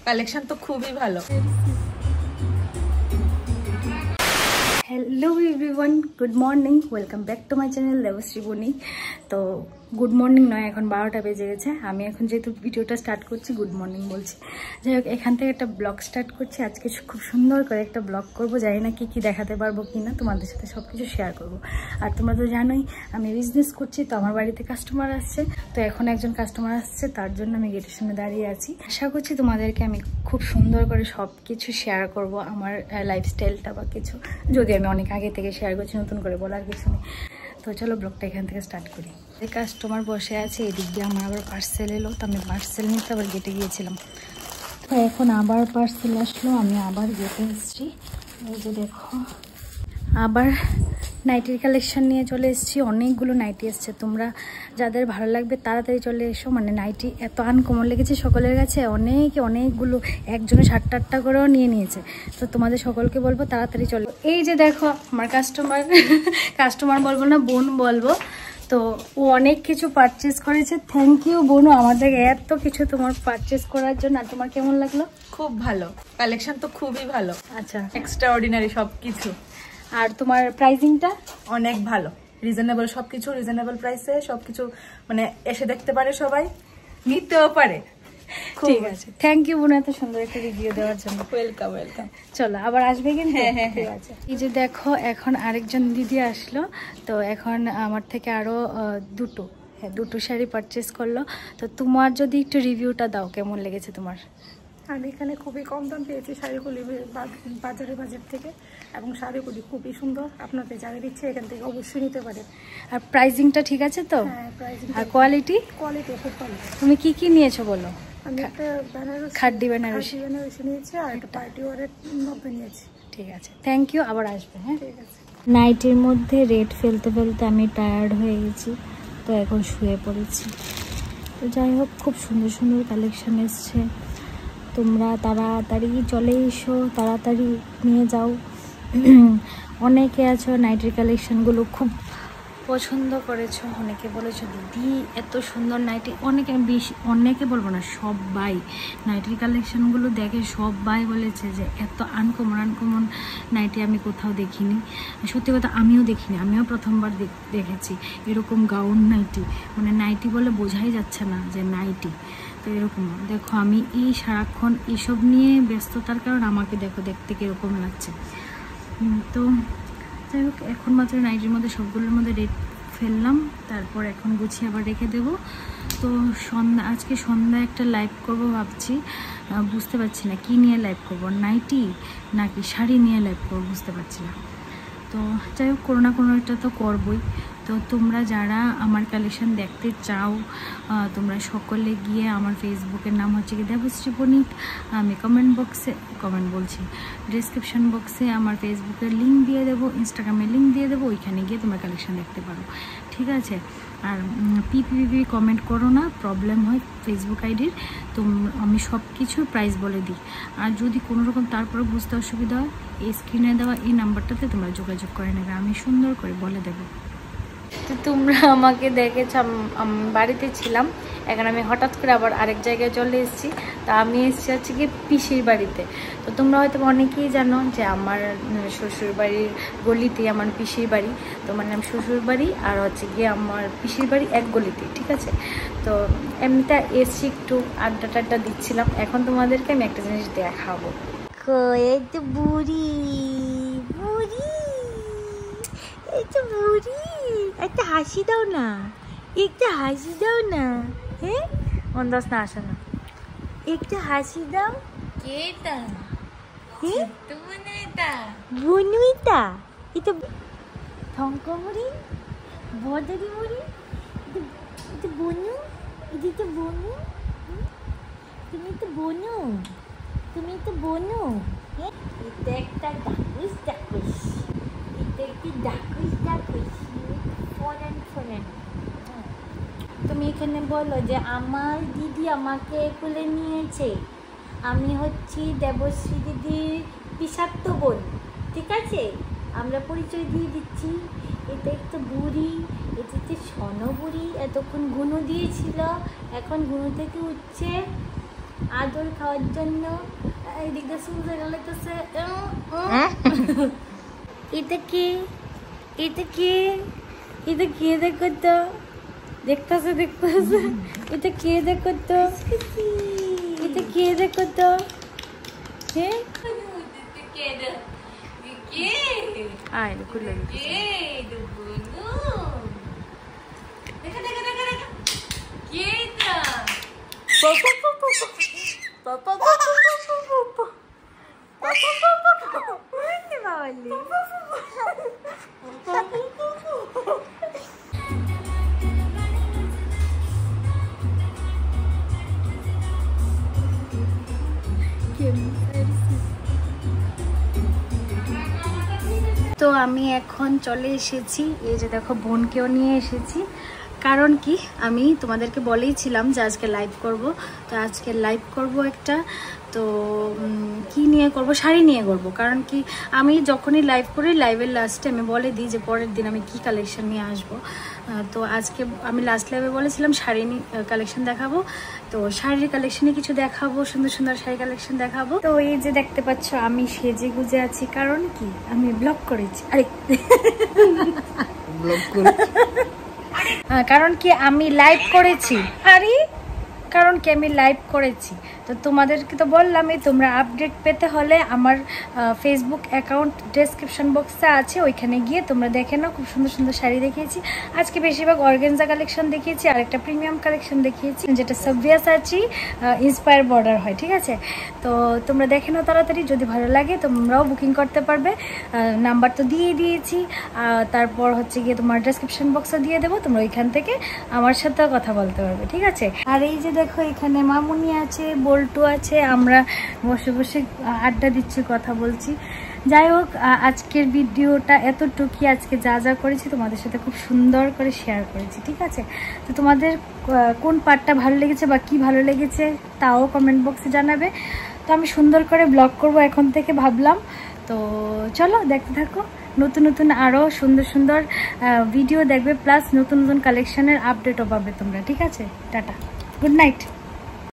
Collection তো খুবই ভালো। Hello everyone, good morning, welcome back to my channel Debashree বনি। তো গুড মর্নিং নয়, এখন 12টা বেজে গেছে। আমি এখন যেহেতু ভিডিওটা স্টার্ট করছি গুড মর্নিং বলছি। যাই হোক, এখান থেকে একটা ব্লগ স্টার্ট করছি। আজকে খুব সুন্দর করে একটা ব্লগ করবো, জানি না কি দেখাতে পারবো কি না, তোমাদের সাথে সব কিছু শেয়ার করবো। আর তোমরা তো জানোই আমি বিজনেস করছি, তো আমার বাড়িতে কাস্টমার আসছে। তো এখন একজন কাস্টমার আসছে, তার জন্য আমি গেটের সামনে দাঁড়িয়ে আছি। আশা করছি তোমাদেরকে আমি খুব সুন্দর করে সব কিছু শেয়ার করবো, আমার লাইফস্টাইলটা বা কিছু, যদি আমি অনেক আগে থেকে শেয়ার করছি, নতুন করে বলার কিছু নেই। তো চলো ব্লগটা এখান থেকে স্টার্ট করি। এই কাস্টমার বসে আছে, এদিক দিয়ে আমার আবার পার্সেল এলো, তো আমি পার্সেল নিতে আবার গেটে গিয়েছিলাম। তো এখন আবার পার্সেল আসলো, আমি আবার গেটে এসেছি। এই যে দেখো, আবার নাইটির কালেকশন নিয়ে চলে এসেছি। অনেকগুলো নাইটি এসছে, তোমরা যাদের ভালো লাগবে তাড়াতাড়ি চলে এসো। মানে নাইটি এত আনকমন লেগেছে সকলের কাছে, অনেকগুলো, একজনে 7টা করেও নিয়েছে। তো তোমাদের সকলকে বলবো তাড়াতাড়ি চলে। এই যে দেখো আমার কাস্টমার বলবো না, বোন বলবো। তো ও অনেক কিছু পারচেস করেছে। থ্যাংক ইউ বোনু, আমাদের এত কিছু তোমার পারচেস করার জন্য। আর তোমার কেমন লাগলো? খুব ভালো, কালেকশন তো খুবই ভালো। আচ্ছা, এক্সট্রা অর্ডিনারি সবকিছু। আর তোমার প্রাইসিংটা? অনেক ভালো, রিজনেবল সবকিছু, রিজনেবল প্রাইসে সবকিছু, মানে এসে দেখতে পারে, সবাই নিতেও পারে। ঠিক আছে, থ্যাংক ইউ বোন এত সুন্দর একটা রিভিউ দেওয়ার জন্য। Welcome welcome. চলো আবার আসবে কিন্তু। হ্যাঁ, ঠিক আছে। এই যে দেখো, এখন আরেকজন দিদি আসলো। তো এখন আমার থেকে আরো দুটো শাড়ি পারচেস করলো। তো তোমার যদি একটু রিভিউটা দাও, কেমন লেগেছে তোমার? আমি এখানে খুবই কম দাম পেয়েছি শাড়িগুলি বাজারের বাজার থেকে, এবং শাড়িগুলি খুবই সুন্দর। আপনাদের যাদের ইচ্ছে এখান থেকে অবশ্যই নিতে পারেন। আর প্রাইসিংটা ঠিক আছে তো? হ্যাঁ, প্রাইসিং আর কোয়ালিটি খুব ভালো। তুমি কি নিয়েছো বলো? আমি একটা খাড্ডি বেনারসি নিয়েছি, আর একটা পার্টি ওয়ারের 90 নিয়েছি। ঠিক আছে, থ্যাংক ইউ, আবার আসবে। হ্যাঁ, ঠিক আছে। নাইটের মধ্যে রেড ফেলতে আমি টায়ার্ড হয়ে গেছি, তো এখন শুয়ে পড়েছি। তো যাই হোক, খুব সুন্দর সুন্দর কালেকশন এসছে। তোমরা তাড়াতাড়ি চলে এসো, তাড়াতাড়ি নিয়ে যাও। অনেকে আছো নাইটের কালেকশনগুলো খুব পছন্দ করেছো, অনেকে বলেছো দিদি এত সুন্দর নাইটি। অনেকে বলবো না, সবাই নাইটির কালেকশনগুলো দেখে সবাই বলেছে যে এত আনকমন নাইটি আমি কোথাও দেখিনি। সত্যি কথা, আমিও দেখিনি, আমিও প্রথমবার দেখেছি এরকম গাউন নাইটি। মানে নাইটি বলে বোঝাই যাচ্ছে না যে নাইটি। তো এরকম দেখো, আমি সারাক্ষণ এইসব নিয়ে ব্যস্ততার কারণ আমাকে দেখতে কীরকম লাগছে। তো যাই হোক, এখন মাত্র নাইটির মধ্যে সবগুলোর মধ্যে রেড ফেললাম, তারপর এখন গুছিয়ে আবার রেখে দেব। তো আজকে সন্ধ্যায় একটা লাইভ করব ভাবছি, বুঝতে পারছি না কি নিয়ে লাইভ করব, নাইটি নাকি শাড়ি নিয়ে লাইভ করবো, বুঝতে পারছি না। তো যাই হোক, কোনো না কোনো একটা তো করবই। তো তোমরা যারা আমার কালেকশন দেখতে চাও, তোমরা সকলে গিয়ে, আমার ফেসবুকের নাম হচ্ছে কি দেবশ্রী বণিক। আমি ডেসক্রিপশন বক্সে আমার ফেসবুকের লিঙ্ক দিয়ে দেবো, ইনস্টাগ্রামের লিঙ্ক দিয়ে দেবো, ওইখানে গিয়ে তোমরা কালেকশন দেখতে পারো। ঠিক আছে? আর পিপি কমেন্ট করো না, প্রবলেম হয় ফেসবুক আইডির। তো আমি সব কিছুর প্রাইস বলে দিই। আর যদি কোনো রকম তারপরে বুঝতে অসুবিধা হয়, এই স্ক্রিনে দেওয়া এই নাম্বারটাতে তোমরা যোগাযোগ করে নেবে, আমি সুন্দর করে বলে দেবো। তো তোমরা আমাকে দেখেছ, বাড়িতে ছিলাম, এখন আমি হঠাৎ করে আবার আরেক জায়গায় চলে এসেছি। তা আমি এসেছি হচ্ছে কি পিসির বাড়িতে। তো তোমরা হয়তো অনেকেই জানো যে আমার শ্বশুর বাড়ির গলিতেই আমার পিসির বাড়ি। তো মানে আমার শ্বশুর বাড়ি আর হচ্ছে গিয়ে আমার পিসির বাড়ি এক গলিতেই, ঠিক আছে? তো এমনিটা এসছি, একটু আড্ডা দিচ্ছিলাম। এখন তোমাদেরকে আমি একটা জিনিস দেখাবো। একটা হাসি দাও না, একটা হাসি দাও না। হ্যাঁ, অন্দাজ না আসে না, একটা হাসি দাও। কেটা? হ্যাঁ, তুমিটা বনুইতা, এটা থঙ্কমুড়ি, বদারি মুড়ি, এটা বনু, এটা বনু, তুমি তো বনু, হ্যাঁ, এটা একটা ডাকুস, এটা একটি ডাকুস, ফোনেন। তুমি এখানে বলো যে আমার দিদি আমাকে কোলে নিয়েছে, আমি হচ্ছি দেবশ্রী দিদির পিসাত্ত বোন, ঠিক আছে? আমরা পরিচয় দিয়ে দিচ্ছি। এটা একটা বুড়ি, এটা হচ্ছে সন বুড়ি, এতক্ষণ গুনু দিয়েছিল, এখন গুনু থেকে উঠছে আদর খাওয়ার জন্য। এদিক দিয়ে সুন্দর লাগতেছে। এটা কি? এটা কি? এটা কে দেখো তো? দেখতেছে দেখতেছে। এটা কে দেখো তো? এটা কে দেখো তো? হ্যাঁ আয় খুলে তো আমি এখন চলে এসেছি, এই যে দেখো বোনকেও নিয়ে এসেছি। কারণ কি আমি তোমাদেরকে বলেইছিলাম যে আজকে লাইভ করব, তো আজকে লাইভ করব একটা। তো কি নিয়ে করব? শাড়ি নিয়ে করব। কারণ কি আমি যখনই লাইভ করি লাইভের লাস্টে আমি বলে দিই যে পরের দিন আমি কি কালেকশন নিয়ে আসব। তো আজকে আমি লাস্ট লাইভে বলেছিলাম শাড়ি কালেকশন দেখাবো, তো শাড়ির কালেকশনে কিছু দেখাবো, সুন্দর সুন্দর শাড়ি কালেকশন দেখাবো। তো এই যে দেখতে পাচ্ছ আমি সেজে গুজে আছি, কারণ কি আমি ব্লগ করেছি। আরে কারণ কি আমি লাইভ করেছি। আরে কারণ কি আমি লাইভ করেছি, তো তোমাদেরকে তো বললামই, তোমরা আপডেট পেতে হলে আমার ফেসবুক অ্যাকাউন্ট ডেসক্রিপশন বক্সে আছে, ওইখানে গিয়ে তোমরা দেখে নাও। খুব সুন্দর সুন্দর শাড়ি দেখিয়েছি আজকে, বেশিরভাগ অর্গানজা কালেকশন দেখিয়েছি, আর একটা প্রিমিয়াম কালেকশন দেখিয়েছি যেটা সাবভিয়াসাচি ইন্সপায়ার বর্ডার হয়। ঠিক আছে, তো তোমরা দেখে নাও তাড়াতাড়ি, যদি ভালো লাগে তোমরাও বুকিং করতে পারবে। নাম্বার তো দিয়ে দিয়েছি, তারপর হচ্ছে গিয়ে তোমার ডেসক্রিপশন বক্সে দিয়ে দেবো, তোমরা ওইখান থেকে আমার সাথেও কথা বলতে পারবে। ঠিক আছে, আর এই যে দেখো এখানে মামুনি আছে, বল্টু আছে, আমরা বসে বসে আড্ডা দিচ্ছি, কথা বলছি। যাই হোক, আজকের ভিডিওটা এতটুকুই। আজকে যা যা করেছি তোমাদের সাথে খুব সুন্দর করে শেয়ার করেছি। ঠিক আছে, তো তোমাদের কোন পার্টটা ভালো লেগেছে বা কি ভালো লেগেছে তাও কমেন্ট বক্সে জানাবে। তো আমি সুন্দর করে ব্লগ করব এখন থেকে ভাবলাম। তো চলো দেখতে থাকো, নতুন নতুন আরও সুন্দর সুন্দর ভিডিও দেখবে, প্লাস নতুন নতুন কালেকশনের আপডেটও পাবে তোমরা। ঠিক আছে, টাটা, গুড নাইট।